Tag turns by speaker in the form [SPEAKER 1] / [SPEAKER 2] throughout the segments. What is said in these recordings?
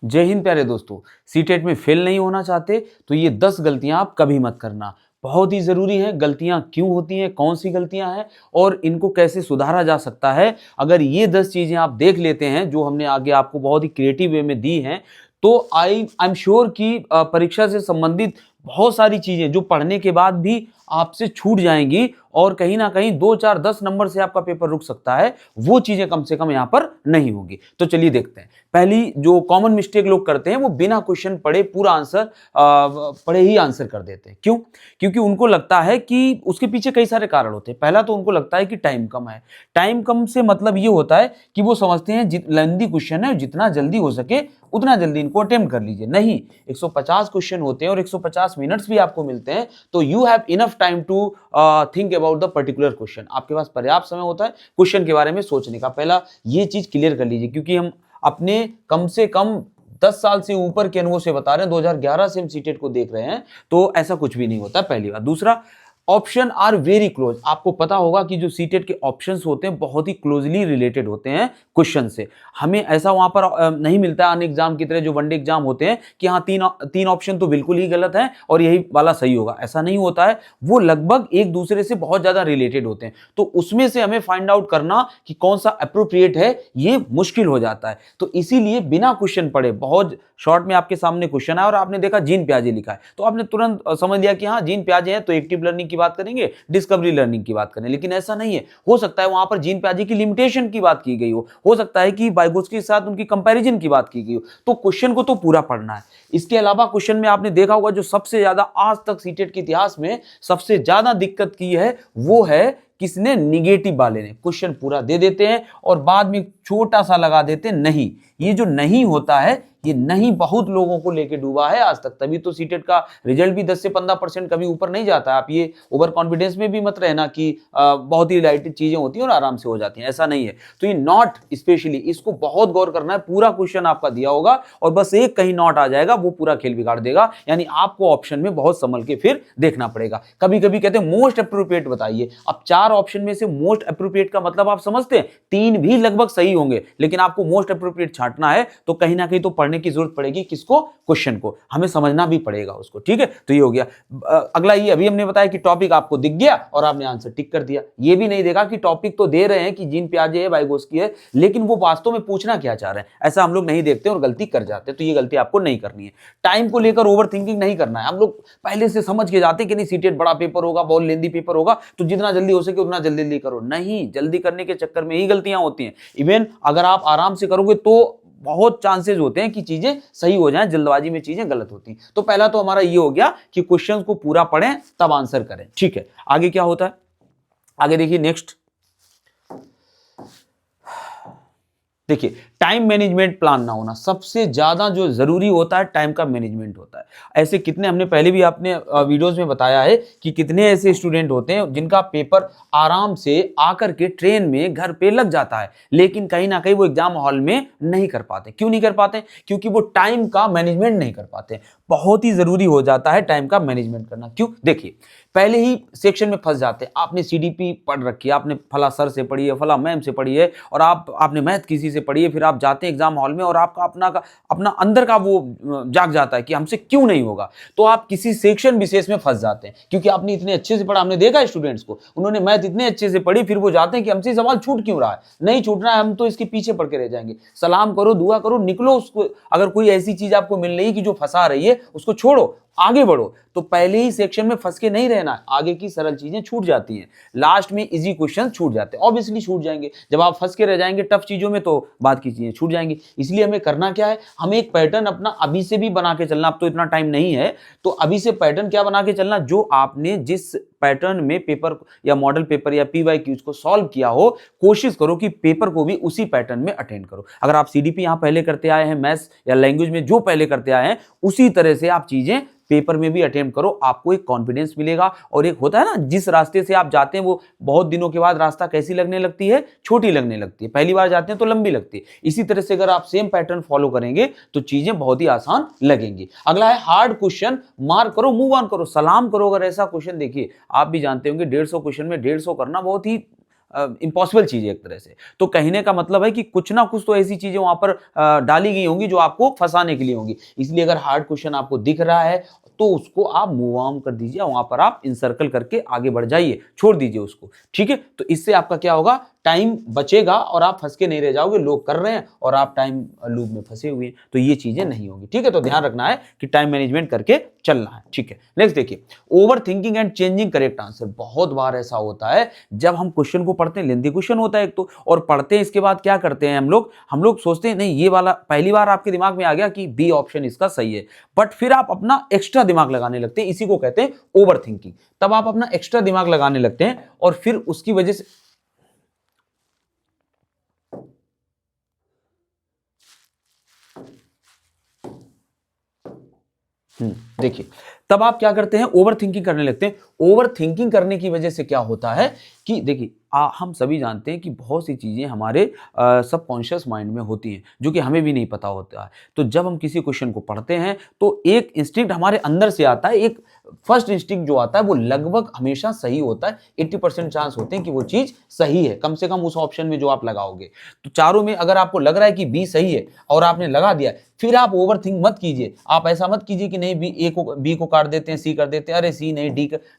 [SPEAKER 1] जय हिंद प्यारे दोस्तों। सीटेट में फेल नहीं होना चाहते तो ये 10 गलतियां आप कभी मत करना। बहुत ही जरूरी है गलतियां क्यों होती हैं, कौन सी गलतियां हैं और इनको कैसे सुधारा जा सकता है। अगर ये 10 चीजें आप देख लेते हैं जो हमने आगे आपको बहुत ही क्रिएटिव वे में दी हैं तो आई एम श्योर कि परीक्षा से संबंधित बहुत सारी चीजें जो पढ़ने के बाद भी आपसे छूट जाएंगी और कहीं ना कहीं 2 4 10 नंबर से आपका पेपर रुक सकता है, वो चीजें कम से कम यहां पर नहीं होंगी। तो चलिए देखते हैं। पहली जो कॉमन मिस्टेक लोग करते हैं वो बिना क्वेश्चन पढ़े पूरा आंसर पढ़े ही आंसर कर देते हैं। क्यों? क्योंकि उनको लगता है कि उसके पीछे कई सारे कारण होते हैं। पहला तो उनको लगता है कि टाइम कम है। टाइम कम से मतलब ये होता है कि वो समझते हैं लेंथी क्वेश्चन है, जितना जल्दी हो सके उतना जल्दी इनको अटेम्प्ट कर लीजिए। नहीं, 150 क्वेश्चन होते हैं और 150 मिनट्स भी आपको मिलते हैं, तो you have enough time to think about the particular question. आपके पास पर्याप्त समय होता है क्वेश्चन के बारे में सोचने का। पहला ये चीज क्लियर कर लीजिए, क्योंकि हम अपने कम से कम 10 साल से ऊपर के अनुभव से बता रहे हैं, 2011 से हम सीटेट को देख रहे हैं, तो ऐसा कुछ भी नहीं होता। पहली बात। दूसरा, ऑप्शन आर वेरी क्लोज। आपको पता होगा कि जो सीटेट के ऑप्शंस होते हैं बहुत ही क्लोजली रिलेटेड होते हैं क्वेश्चन से। हमें ऐसा वहां पर नहीं मिलता है अन्य एग्जाम की तरह जो वनडे एग्जाम होते हैं कि हाँ तीन ऑप्शन तो बिल्कुल ही गलत है और यही वाला सही होगा। ऐसा नहीं होता है, वो लगभग एक दूसरे से बहुत ज्यादा रिलेटेड होते हैं, तो उसमें से हमें फाइंड आउट करना कि कौन सा अप्रोप्रिएट है ये मुश्किल हो जाता है। तो इसीलिए बिना क्वेश्चन पढ़े बहुत शॉर्ट में आपके सामने क्वेश्चन आया और आपने देखा जीन पियाजे लिखा है, तो आपने तुरंत समझ लिया कि हाँ जीन पियाजे है तो एक्टिव लर्निंग की बात करेंगे, डिस्कवरी लर्निंग की बात करें। लेकिन ऐसा नहीं है। हो सकता है वहां पर जीन पियाजे की लिमिटेशन की बात की गई हो सकता है कि वाइगोत्स्की के साथ उनकी कंपैरिजन की बात की गई हो। तो क्वेश्चन को तो पूरा पढ़ना है। इसके अलावा क्वेश्चन में आपने देखा होगा जो सबसे ज्यादा आज तक सीटेट के इतिहास में सबसे ज्यादा दिक्कत की है वो है किसने? निगेटिव वाले ने। क्वेश्चन पूरा दे देते हैं और बाद में छोटा सा लगा देते हैं नहीं। ये जो नहीं होता है, ये नहीं बहुत लोगों को लेके डूबा है आज तक, तभी तो सीटेट का रिजल्ट भी 10 से 15% कभी ऊपर नहीं जाता है। आप ये ओवर कॉन्फिडेंस में भी मत रहना कि बहुत ही लाइट चीजें होती हैं और आराम से हो जाती हैं, ऐसा नहीं है। तो ये नॉट स्पेशली इसको बहुत गौर करना है। पूरा क्वेश्चन आपका दिया होगा और बस एक कहीं नॉट आ जाएगा वो पूरा खेल बिगाड़ देगा। यानी आपको ऑप्शन में बहुत संभल के फिर देखना पड़ेगा। कभी कभी कहते हैं मोस्ट अप्रोप्रिएट बताइए। अब 4 ऑप्शन में से मोस्ट अप्रोप्रिएट का मतलब आप समझते हैं, 3 भी लगभग सही होंगे, लेकिन आपको मोस्ट अप्रोप्रिएट छांटना है तो कहीं ना कहीं तो पढ़ने की जरूरत पड़ेगी। किसको? क्वेश्चन को हमें समझना भी पड़ेगा उसको। ठीक है, तो ये हो गया। अगला ये अभी हमने बताया कि टॉपिक आपको दिख गया और आपने आंसर टिक कर दिया। ये भी नहीं देखा कि टॉपिक तो दे रहे हैं कि जीन पियाजे है, वाइगोत्स्की है, लेकिन वो वास्तव में पूछना क्या चाह रहे हैं, ऐसा हम लोग नहीं देखते और गलती कर जाते हैं। तो ये गलती आपको नहीं करनी है। टाइम को लेकर ओवर थिंकिंग नहीं करना है। हम लोग पहले से समझ के जाते हैं कि नहीं सीटेट बड़ा पेपर होगा, बहुत लेंदी पेपर होगा, तो जितना जल्दी हो सके उतना जल्दी जल्दी करो। नहीं, जल्दी करने के चक्कर में ही गलतियां होती हैं। इवन अगर आप आराम से करोगे तो बहुत चांसेस होते हैं कि चीजें सही हो जाएं, जल्दबाजी में चीजें गलत होती हैं। तो पहला तो हमारा ये हो गया कि क्वेश्चंस को पूरा पढ़ें तब आंसर करें। ठीक है, आगे क्या होता है? आगे देखिए नेक्स्ट। देखिए, टाइम मैनेजमेंट प्लान ना होना सबसे ज्यादा जो जरूरी होता है, टाइम का मैनेजमेंट होता है। ऐसे कितने हमने पहले भी अपने वीडियोस में बताया है कि कितने ऐसे स्टूडेंट होते हैं जिनका पेपर आराम से आकर के ट्रेन में घर पे लग जाता है, लेकिन कहीं ना कहीं वो एग्जाम हॉल में नहीं कर पाते। क्यों नहीं कर पाते? क्योंकि वो टाइम का मैनेजमेंट नहीं कर पाते। बहुत ही जरूरी हो जाता है टाइम का मैनेजमेंट करना। क्यों? देखिए, पहले ही सेक्शन में फंस जाते हैं। आपने सीडीपी पढ़ रखी है, आपने फला सर से पढ़ी है, फला मैम से पढ़ी है और आपने मैथ किसी से पढ़ी है, फिर आप जाते हैं एग्जाम हॉल में और आपका अपना अंदर का वो जाग जाता है कि हमसे क्यों नहीं होगा। तो आप किसी सेक्शन विशेष में फंस जाते हैं क्योंकि आपने इतने अच्छे से पढ़ा। हमने देखा स्टूडेंट्स को, उन्होंने मैथ इतने अच्छे से पढ़ी, फिर वो जाते हैं कि हमसे सवाल छूट क्यों रहा है। नहीं छूटना है, हम तो इसके पीछे पढ़ के रह जाएंगे। सलाम करो, दुआ करो, निकलो। उसको अगर कोई ऐसी चीज आपको मिल रही है कि जो फंसा रही है, उसको छोड़ो, आगे बढ़ो। तो पहले ही सेक्शन में फंस के नहीं रहना, आगे की सरल चीजें छूट जाती हैं, लास्ट में इजी क्वेश्चन छूट जाते हैं। ऑब्वियसली छूट जाएंगे, जब आप फंस के रह जाएंगे टफ चीजों में तो बात की चीजें छूट जाएंगी। इसलिए हमें करना क्या है? हमें एक पैटर्न अपना अभी से भी बना के चलना। अब तो इतना टाइम नहीं है, तो अभी से पैटर्न क्या बना के चलना, जो आपने जिस पैटर्न में पेपर या मॉडल पेपर या पीवाईक्यूज को सॉल्व किया हो, कोशिश करो कि पेपर को भी उसी पैटर्न में अटेंड करो। अगर आप सीडीपी यहां पहले करते आए हैं, मैथ्स या लैंग्वेज में जो पहले करते आए हैं, उसी तरह से आप चीजें पेपर में भी अटेम्प्ट करो। आपको एक कॉन्फिडेंस मिलेगा और एक होता है ना, जिस रास्ते से आप जाते हैं वो बहुत दिनों के बाद रास्ता कैसी लगने लगती है? छोटी लगने लगती है। पहली बार जाते हैं तो लंबी लगती है। इसी तरह से अगर आप सेम पैटर्न फॉलो करेंगे तो चीजें बहुत ही आसान लगेंगी। अगला है हार्ड क्वेश्चन मार्क करो, मूव ऑन करो, सलाम करो। अगर ऐसा क्वेश्चन, देखिए आप भी जानते होंगे 150 क्वेश्चन में 150 करना बहुत ही इम्पॉसिबल चीज है एक तरह से। तो कहने का मतलब है कि कुछ ना कुछ तो ऐसी चीजें वहां पर डाली गई होंगी जो आपको फंसाने के लिए होंगी। इसलिए अगर हार्ड क्वेश्चन आपको दिख रहा है तो उसको आप मूव ऑन कर दीजिए, वहां पर आप इंसर्कल करके आगे बढ़ जाइए, छोड़ दीजिए उसको, ठीक है। तो इससे आपका क्या होगा, टाइम बचेगा और आप फंस के नहीं रह जाओगे, लोग कर रहे हैं और आप टाइम लूप में फंसे हुए हैं, तो ये चीजें नहीं होगी, ठीक है। तो ध्यान रखना है कि टाइम मैनेजमेंट करके चलना है, ठीक है। नेक्स्ट देखिए, over thinking and changing correct answer. बहुत बार ऐसा होता है जब हम क्वेश्चन को पढ़ते हैं, लेंथी क्वेश्चन होता है एक तो, और पढ़ते हैं इसके बाद क्या करते हैं हम लोग सोचते हैं नहीं ये वाला, पहली बार आपके दिमाग में आ गया कि बी ऑप्शन इसका सही है, बट फिर आप अपना एक्स्ट्रा दिमाग लगाने लगते हैं, इसी को कहते हैं ओवर थिंकिंग। तब आप अपना एक्स्ट्रा दिमाग लगाने लगते हैं और फिर उसकी वजह से देखिए, तब आप क्या करते हैं, ओवर थिंकिंग करने लगते हैं। ओवर थिंकिंग करने की वजह से क्या होता है कि देखिए, हम सभी जानते हैं कि बहुत सी चीजें हमारे सबकॉन्शियस माइंड में होती हैं जो कि हमें भी नहीं पता होता है। तो जब हम किसी क्वेश्चन को पढ़ते हैं तो एक इंस्टिंक्ट हमारे अंदर से आता है, एक फर्स्ट इंस्टिंक्ट जो आता है वो लगभग हमेशा सही होता है। 80% चांस होते हैं कि वो चीज सही है, कम से कम उस ऑप्शन में जो आप लगाओगे। तो चारों में अगर आपको लग रहा है कि बी सही है और आपने लगा दिया, फिर आप ओवर थिंक मत कीजिए। आप ऐसा मत कीजिए कि नहीं बी को काट देते हैं, सी कर देते हैं, अरे सी नहीं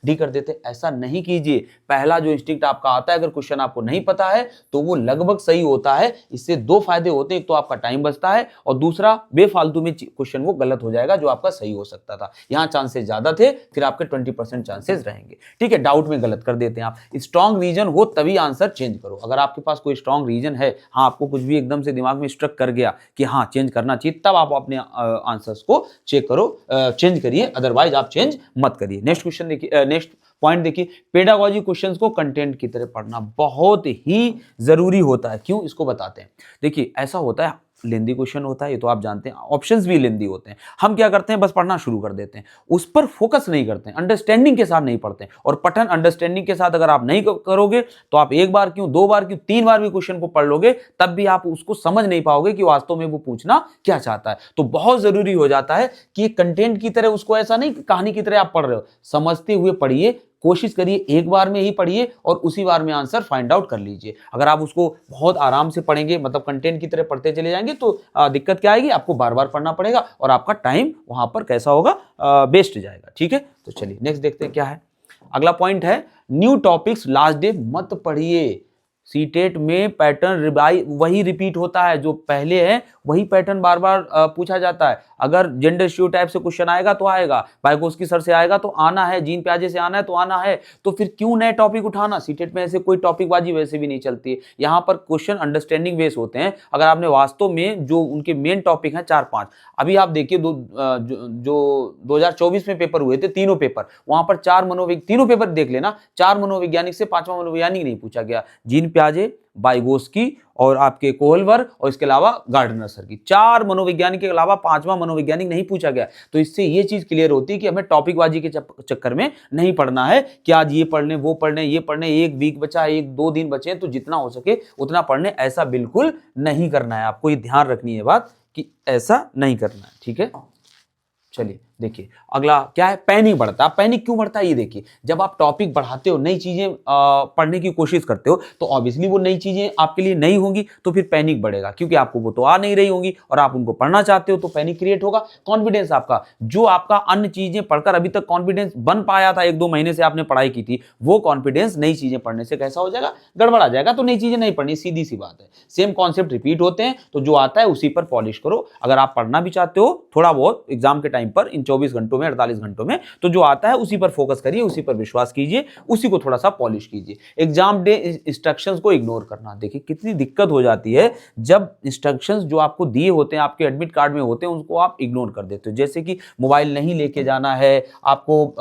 [SPEAKER 1] डी कर देते, ऐसा नहीं कीजिए। पहला जो इंस्टिंक्ट आपका आता है, अगर क्वेश्चन आपको नहीं पता है तो वो लगभग सही होता है। इससे दो फायदे होते हैं, एक तो आपका टाइम बचता है और दूसरा बेफालतू में क्वेश्चन वो गलत हो जाएगा जो आपका सही हो सकता था। यहां चांसेस ज्यादा थे, फिर आपके 20% चांसेस रहेंगे, ठीक है। डाउट में गलत कर देते हैं आप। स्ट्रॉन्ग रीजन हो तभी आंसर चेंज करो। अगर आपके पास कोई स्ट्रॉन्ग रीजन है, हाँ आपको कुछ भी एकदम से दिमाग में स्ट्रक कर गया कि हाँ चेंज करना चाहिए, तब आप अपने आंसर्स को चेक करो, चेंज करिए, अदरवाइज आप चेंज मत करिए। नेक्स्ट क्वेश्चन देखिए, नेक्स्ट पॉइंट देखिए, पेडागोजी क्वेश्चंस को कंटेंट की तरह पढ़ना बहुत ही जरूरी होता है। क्यों, इसको बताते हैं। देखिए, ऐसा होता है, लेंदी क्वेश्चन होता है, ये तो आप जानते हैं, ऑप्शंस भी लेंदी होते हैं। हम क्या करते हैं, बस पढ़ना शुरू कर देते हैं, उस पर फोकस नहीं करते हैं, अंडरस्टैंडिंग के साथ नहीं पढ़ते हैं। और पठन अंडरस्टैंडिंग के साथ अगर आप नहीं करोगे तो आप एक बार क्यों, दो बार क्यों, तीन बार भी क्वेश्चन को पढ़ लोगे, तब भी आप उसको समझ नहीं पाओगे कि वास्तव में वो पूछना क्या चाहता है। तो बहुत जरूरी हो जाता है कि कंटेंट की तरह, उसको ऐसा नहीं कि कहानी की तरह आप पढ़ रहे हो, समझते हुए पढ़िए, कोशिश करिए एक बार में ही पढ़िए और उसी बार में आंसर फाइंड आउट कर लीजिए। अगर आप उसको बहुत आराम से पढ़ेंगे, मतलब कंटेंट की तरह पढ़ते चले जाएंगे, तो दिक्कत क्या आएगी, आपको बार बार पढ़ना पड़ेगा और आपका टाइम वहां पर कैसा होगा, वेस्ट जाएगा, ठीक है। तो चलिए नेक्स्ट देखते हैं क्या है। अगला पॉइंट है, न्यू टॉपिक्स लास्ट डे मत पढ़िए। सीटेट में पैटर्न वही रिपीट होता है, जो पहले है वही पैटर्न बार बार पूछा जाता है। अगर जेंडर स्टीरियोटाइप से क्वेश्चन आएगा तो आएगा, वाइगोस्की सर से आएगा तो आना है, जीन प्याजे से आना है तो आना है, तो फिर क्यों नए टॉपिक उठाना। सीटेट में ऐसे कोई टॉपिक बाजी वैसे भी नहीं चलती है। यहाँ पर क्वेश्चन अंडरस्टैंडिंग बेस होते हैं। अगर आपने वास्तव में जो उनके मेन टॉपिक हैं 4-5, अभी आप देखिए जो 2024 में पेपर हुए थे, तीनों पेपर, वहां पर तीनों पेपर देख लेना, 4 मनोवैज्ञानिक से 5वां मनोवैज्ञानिक नहीं पूछा गया। जीन प्याजे, वाइगोस्की और आपके कोहलवर और इसके अलावा गार्डनर सर की 4 मनोवैज्ञानिक के अलावा 5वां मनोवैज्ञानिक नहीं पूछा गया। तो इससे ये चीज क्लियर होती है कि हमें टॉपिकबाजी के चक्कर में नहीं पढ़ना है कि आज ये पढ़ लें, वो पढ़ लें, ये पढ़ लें, एक वीक बचा है, 1-2 दिन बचे हैं, तो जितना हो सके उतना पढ़ने, ऐसा बिल्कुल नहीं करना है। आपको ये ध्यान रखनी है बात कि ऐसा नहीं करना है, ठीक है। चलिए देखिए, अगला क्या है, पैनिक बढ़ता है। पैनिक क्यों बढ़ता है ये देखिए, जब आप टॉपिक बढ़ाते हो, नई चीजें पढ़ने की कोशिश करते हो, तो ऑब्वियसली वो नई चीजें आपके लिए नई होंगी, तो फिर पैनिक बढ़ेगा, क्योंकि आपको वो तो आ नहीं रही होंगी और आप उनको पढ़ना चाहते हो, तो पैनिक क्रिएट होगा। कॉन्फिडेंस आपका, जो आपका अन्य चीजें पढ़कर अभी तक कॉन्फिडेंस बन पाया था, 1-2 महीने से आपने पढ़ाई की थी, वो कॉन्फिडेंस नई चीजें पढ़ने से कैसा हो जाएगा, गड़बड़ा जाएगा। तो नई चीजें नहीं पढ़नी, सीधी सी बात है। सेम कॉन्सेप्ट रिपीट होते हैं, तो जो आता है उसी पर पॉलिश करो। अगर आप पढ़ना भी चाहते हो थोड़ा बहुत एग्जाम के टाइम पर, इन 24 घंटों में, 48 घंटों में, तो जो आता है उसी पर फोकस करिए, उसी पर विश्वास कीजिए, उसी को थोड़ा सा पॉलिश कीजिए। एग्जाम डे इंस्ट्रक्शंस को इग्नोर करना, देखिए कितनी दिक्कत हो जाती है जब इंस्ट्रक्शंस जो आपको दिए होते हैं, आपके एडमिट कार्ड में होते हैं, उनको आप इग्नोर कर देते हो। जैसे कि मोबाइल नहीं लेके जाना है, आपको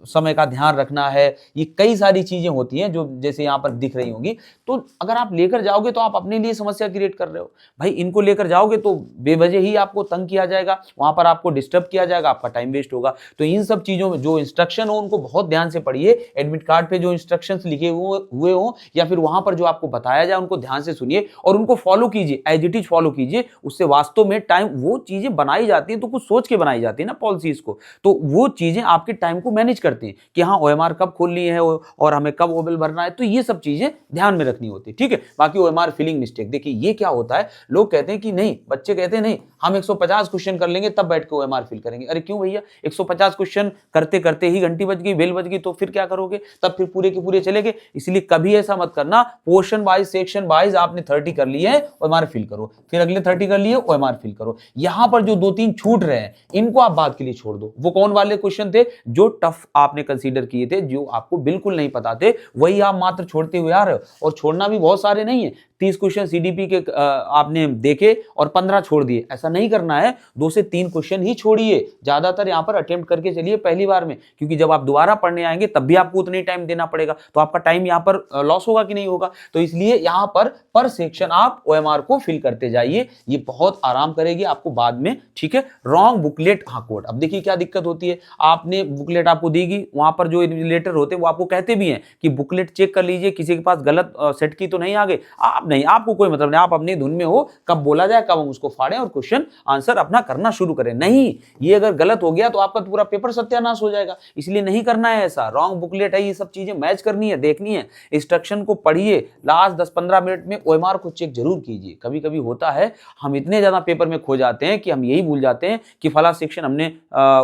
[SPEAKER 1] समय का ध्यान रखना है, ये कई सारी चीजें होती हैं जो जैसे यहां पर दिख रही होंगी। तो अगर आप लेकर जाओगे तो आप अपने लिए समस्या क्रिएट कर रहे हो भाई। इनको लेकर जाओगे तो बेवजह ही आपको तंग किया जाएगा, वहां पर आपको डिस्टर्ब किया जाएगा, जाएगा, आपका टाइम वेस्ट होगा। तो इन सब चीजों में जो इंस्ट्रक्शन हो उनको बहुत ध्यान से पढ़िए। एडमिट कार्ड पे जो इंस्ट्रक्शंस लिखे हुए हो या फिर वहां पर जो आपको बताया जाए उनको ध्यान से सुनिए और उनको फॉलो कीजिए, एज इट इज फॉलो कीजिए। उससे वास्तव में टाइम, वो चीजें बनाई जाती है तो कुछ सोच के बनाई जाती है ना पॉलिसीज को, तो वो चीजें आपके टाइम को मैनेज करती हैं कि हाँ ओएमआर कब खोलनी है और हमें कब ओबल भरना है, तो ये सब चीजें ध्यान में रखनी होती है। ठीक है, बाकी ओएमआर फिलिंग मिस्टेक, देखिए ये क्या होता है, लोग कहते हैं कि नहीं, बच्चे कहते हैं नहीं हम 150 क्वेश्चन कर लेंगे तब बैठ के ओएमआर फिल करेंगे। अरे क्यों भैया, 150 क्वेश्चन करते करते ही घंटी बज गई, बेल बज गई, तो फिर क्या करोगे, तब फिर पूरे के पूरे चले गए। इसलिए कभी ऐसा मत करना, पोर्शन वाइज सेक्शन वाइज आपने 30 कर लिए ओएमआर फिल करो, फिर अगले 30 कर लिए ओएमआर फिल करो। यहां पर जो 2-3 छूट रहे हैं इनको आप बात के लिए छोड़ दो। वो कौन वाले क्वेश्चन थे जो टफ आपने कंसीडर किए थे, जो आपको बिल्कुल नहीं पता थे, वही आप मात्र छोड़ते हुए आ रहे हो। और छोड़ना भी बहुत सारे नहीं है, 30 क्वेश्चन सीडीपी के आपने देखे और 15 छोड़ दिए, ऐसा नहीं करना है। 2 से 3 क्वेश्चन ही छोड़िए, ज्यादातर यहां पर अटेम्प्ट करके चलिए पहली बार में, क्योंकि जब आप दोबारा पढ़ने आएंगे तब भी आपको उतना ही टाइम देना पड़ेगा, तो आपका टाइम यहां पर लॉस होगा कि नहीं होगा। तो इसलिए यहां पर सेक्शन आप ओएमआर को फिल करते जाइए, ये बहुत आराम करेगी आपको बाद में। ठीक है, रॉन्ग बुकलेट, हाँ कोड, अब देखिए क्या दिक्कत होती है, आपने बुकलेट आपको देगी, वहां पर जो इन्विजिलेटर होते हैं वो आपको कहते भी हैं कि बुकलेट चेक कर लीजिए किसी के पास गलत सेट की तो नहीं आ गई। आप नहीं, आपको कोई मतलब नहीं, आप अपनी धुन में हो, कब बोला जाए कब हम उसको फाड़ें और क्वेश्चन आंसर अपना करना शुरू करें। नहीं, ये अगर गलत हो गया तो आपका पूरा पेपर सत्यानाश हो जाएगा, इसलिए नहीं करना है ऐसा। रॉन्ग बुकलेट है, ये सब चीजें मैच करनी है, देखनी है, इंस्ट्रक्शन को पढ़िए, लास्ट 10-15 मिनट में ओएमआर को चेक जरूर कीजिए। कभी कभी होता है हम इतने ज्यादा पेपर में खो जाते हैं कि हम यही भूल जाते हैं कि फला सेक्शन हमने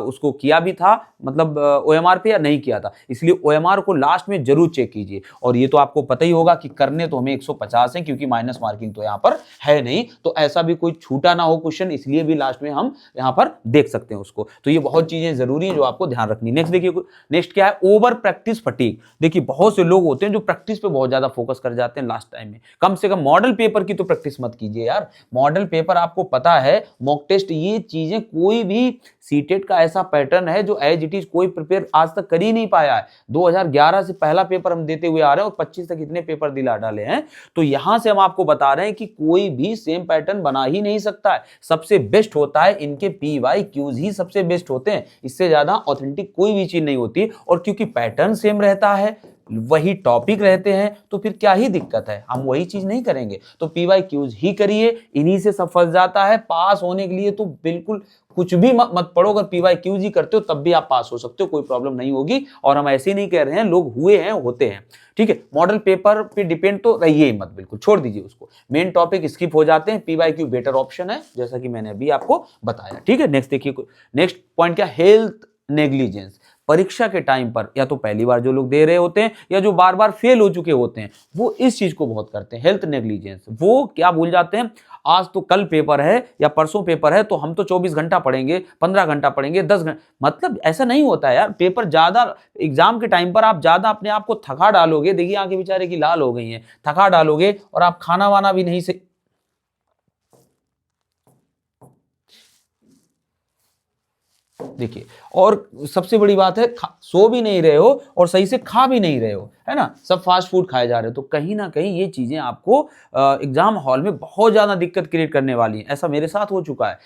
[SPEAKER 1] उसको किया भी था, मतलब ओएमआर पे, या नहीं किया था। इसलिए ओएमआर को लास्ट में जरूर चेक कीजिए। और ये तो आपको पता ही होगा कि करने तो हमें 150 है, क्योंकि माइनस मार्किंग तो यहाँ पर है नहीं, तो ऐसा भी कोई छूटा ना हो क्वेश्चन, इसलिए भी लास्ट में हम यहाँ पर देख सकते हैं उसको। तो ये बहुत चीजें जरूरी है जो आपको ध्यान रखनी। नेक्स्ट देखिए, नेक्स्ट क्या है, ओवर प्रैक्टिस फटीग। देखिए बहुत से लोग होते हैं जो प्रैक्टिस पे बहुत ज्यादा फोकस कर जाते हैं लास्ट टाइम में। कम से कम मॉडल पेपर की तो प्रैक्टिस मत कीजिए यार। मॉडल पेपर आपको पता है, मॉक टेस्ट, ये चीजें, कोई भी सीटेट का ऐसा पैटर्न है जो एज इट इज कोई प्रिपेयर आज तक कर ही नहीं पाया है। 2011 से पहला पेपर हम देते हुए आ रहे हैं और 25 तक इतने पेपर दिला डाले हैं। तो यहां से हम आपको बता रहे हैं कि कोई भी सेम पैटर्न बना ही नहीं सकता है। सबसे बेस्ट होता है इनके PYQs ही सबसे बेस्ट होते हैं, इससे ज्यादा ऑथेंटिक कोई भी चीज नहीं होती। और क्योंकि पैटर्न सेम रहता है, वही टॉपिक रहते हैं, तो फिर क्या ही दिक्कत है, हम वही चीज नहीं करेंगे। तो PYQs ही करिए, इन्हीं से सब फंस जाता है। पास होने के लिए तो बिल्कुल कुछ भी मत पढ़ो, अगर PYQs ही करते हो तब भी आप पास हो सकते हो, कोई प्रॉब्लम नहीं होगी। और हम ऐसे नहीं कह रहे हैं, लोग हुए हैं, होते हैं। ठीक है, मॉडल पेपर पे डिपेंड तो रहिए मत, बिल्कुल छोड़ दीजिए उसको, मेन टॉपिक स्किप हो जाते हैं। PYQ बेटर ऑप्शन है, जैसा कि मैंने अभी आपको बताया। ठीक है, नेक्स्ट देखिए, नेक्स्ट पॉइंट क्या, हेल्थ नेग्लिजेंस। परीक्षा के टाइम पर या तो पहली बार जो लोग दे रहे होते हैं या जो बार बार फेल हो चुके होते हैं, वो इस चीज को बहुत करते हैं, हेल्थ नेग्लिजेंस। वो क्या भूल जाते हैं, आज तो कल पेपर है या परसों पेपर है तो हम तो 24 घंटा पढ़ेंगे, 15 घंटा पढ़ेंगे, 10 घंटा, मतलब ऐसा नहीं होता है यार। पेपर ज्यादा, एग्जाम के टाइम पर आप ज्यादा अपने आप को थका डालोगे, देखिए आंखें बेचारे की लाल हो गई हैं, थका डालोगे और आप खाना वाना भी नहीं से, देखिए, और सबसे बड़ी बात है, सो भी नहीं रहे हो और सही से खा भी नहीं रहे हो, है ना, सब फास्ट फूड खाए जा रहे हो। तो कहीं ना कहीं ये चीजें आपको एग्जाम हॉल में बहुत ज्यादा दिक्कत क्रिएट करने वाली हैं। ऐसा मेरे साथ हो चुका है।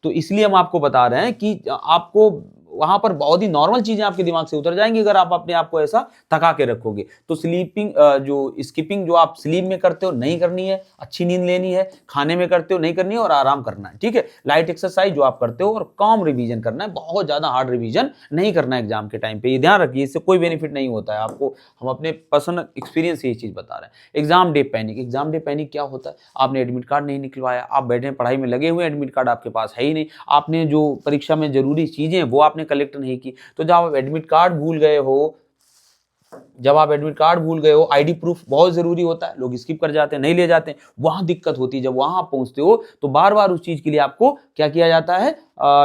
[SPEAKER 1] तो इसलिए हम आपको बता रहे हैं कि आपको वहां पर बहुत ही नॉर्मल चीजें आपके दिमाग से उतर जाएंगी अगर आप अपने आप को ऐसा थका के रखोगे। तो स्लीपिंग, जो स्किपिंग जो आप स्लीप में करते हो नहीं करनी है, अच्छी नींद लेनी है, खाने में करते हो नहीं करनी है और आराम करना है। ठीक है, लाइट एक्सरसाइज जो आप करते हो और कम रिवीजन करना है, बहुत ज्यादा हार्ड रिवीजन नहीं करना है एग्जाम के टाइम पे, ये ध्यान रखिए, इससे कोई बेनिफिट नहीं होता है आपको। हम अपने पर्सनल एक्सपीरियंस से ये चीज बता रहे हैं। Exam day panic, exam day panic क्या होता है, आपने एडमिट कार्ड नहीं निकलवाया, आप बैठे पढ़ाई में लगे हुए, एडमिट कार्ड आपके पास है ही नहीं, आपने जो परीक्षा में जरूरी चीजें वो आपने कलेक्ट नहीं की। तो जब आप एडमिट कार्ड भूल गए हो, आईडी प्रूफ बहुत जरूरी होता है, लोग स्किप कर जाते हैं, नहीं ले जाते हैं, वहां दिक्कत होती है। जब वहां पहुंचते हो तो बार बार उस चीज के लिए आपको क्या किया जाता है,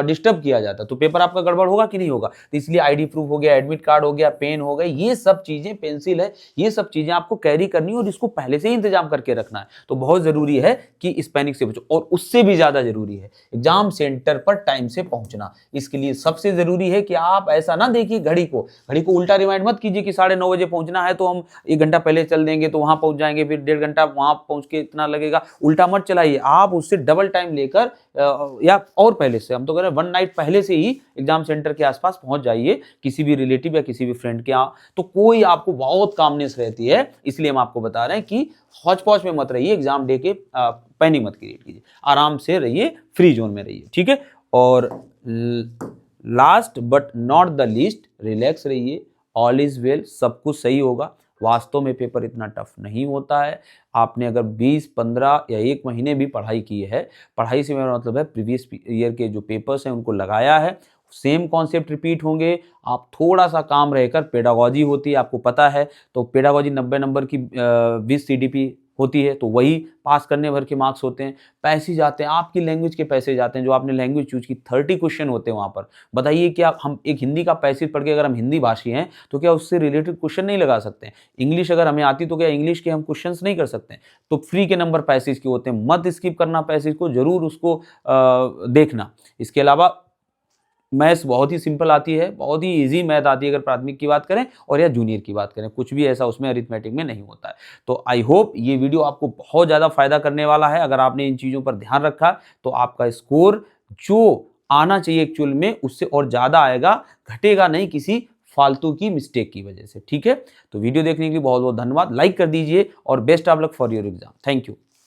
[SPEAKER 1] डिस्टर्ब किया जाता है। तो पेपर आपका गड़बड़ होगा कि नहीं होगा। तो इसलिए आईडी प्रूफ हो गया, एडमिट कार्ड हो गया, पेन हो गई, ये सब चीजें, पेंसिल है, ये सब चीजें आपको कैरी करनी है और इसको पहले से ही इंतजाम करके रखना है। तो बहुत जरूरी है कि इस पैनिक से बचो। और उससे भी ज्यादा जरूरी है एग्जाम सेंटर पर टाइम से पहुंचना। इसके लिए सबसे जरूरी है कि आप ऐसा ना देखिए घड़ी को उल्टा रिमाइंड मत कीजिए कि 9:30 बजे पहुंचना है तो हम 1 घंटा पहले चल देंगे तो वहां पहुंच जाएंगे, फिर 1.5 घंटा वहां पहुंच के इतना लगेगा, उल्टा मत चलाइए। आप उससे डबल टाइम लेकर या और पहले से, हम तो कह रहे हैं 1 नाइट पहले से ही एग्जाम सेंटर के आसपास पहुंच जाइए, किसी भी रिलेटिव या किसी भी फ्रेंड के यहाँ, तो कोई आपको बहुत कामनेस रहती है। इसलिए हम आपको बता रहे हैं कि हौच पौच में मत रहिए, एग्जाम डे के पैनिक मत क्रिएट कीजिए, आराम से रहिए, फ्री जोन में रहिए, ठीक है। और last but not the least, relax रहिए, ऑल इज वेल, सब कुछ सही होगा। वास्तव में पेपर इतना टफ नहीं होता है। आपने अगर 20, 15 या 1 महीने भी पढ़ाई की है, पढ़ाई से मेरा मतलब है प्रीवियस ईयर के जो पेपर्स हैं उनको लगाया है, सेम कॉन्सेप्ट रिपीट होंगे। आप थोड़ा सा काम रहकर, पेडागोजी होती है आपको पता है, तो पेडागोजी 90 नंबर की 20 CDP होती है, तो वही पास करने भर के मार्क्स होते हैं। पैसे जाते हैं, आपकी लैंग्वेज के पैसे जाते हैं, जो आपने लैंग्वेज चूज की, 30 क्वेश्चन होते हैं वहाँ पर। बताइए क्या हम एक हिंदी का पैसेज पढ़ के, अगर हम हिंदी भाषी हैं तो क्या उससे रिलेटेड क्वेश्चन नहीं लगा सकते हैं? इंग्लिश अगर हमें आती तो क्या इंग्लिश के हम क्वेश्चंस नहीं कर सकते हैं? तो फ्री के नंबर पैसेज के होते हैं, मत स्किप करना पैसेज को, जरूर उसको देखना। इसके अलावा मैथ्स बहुत ही सिंपल आती है, बहुत ही इजी मैथ आती है अगर प्राथमिक की बात करें और या जूनियर की बात करें, कुछ भी ऐसा उसमें अरिथमेटिक में नहीं होता है। तो आई होप ये वीडियो आपको बहुत ज़्यादा फायदा करने वाला है। अगर आपने इन चीज़ों पर ध्यान रखा तो आपका स्कोर जो आना चाहिए एक्चुअल में उससे और ज़्यादा आएगा, घटेगा नहीं किसी फालतू की मिस्टेक की वजह से, ठीक है। तो वीडियो देखने के लिए बहुत बहुत धन्यवाद, लाइक कर दीजिए और best of luck for your exam. Thank you.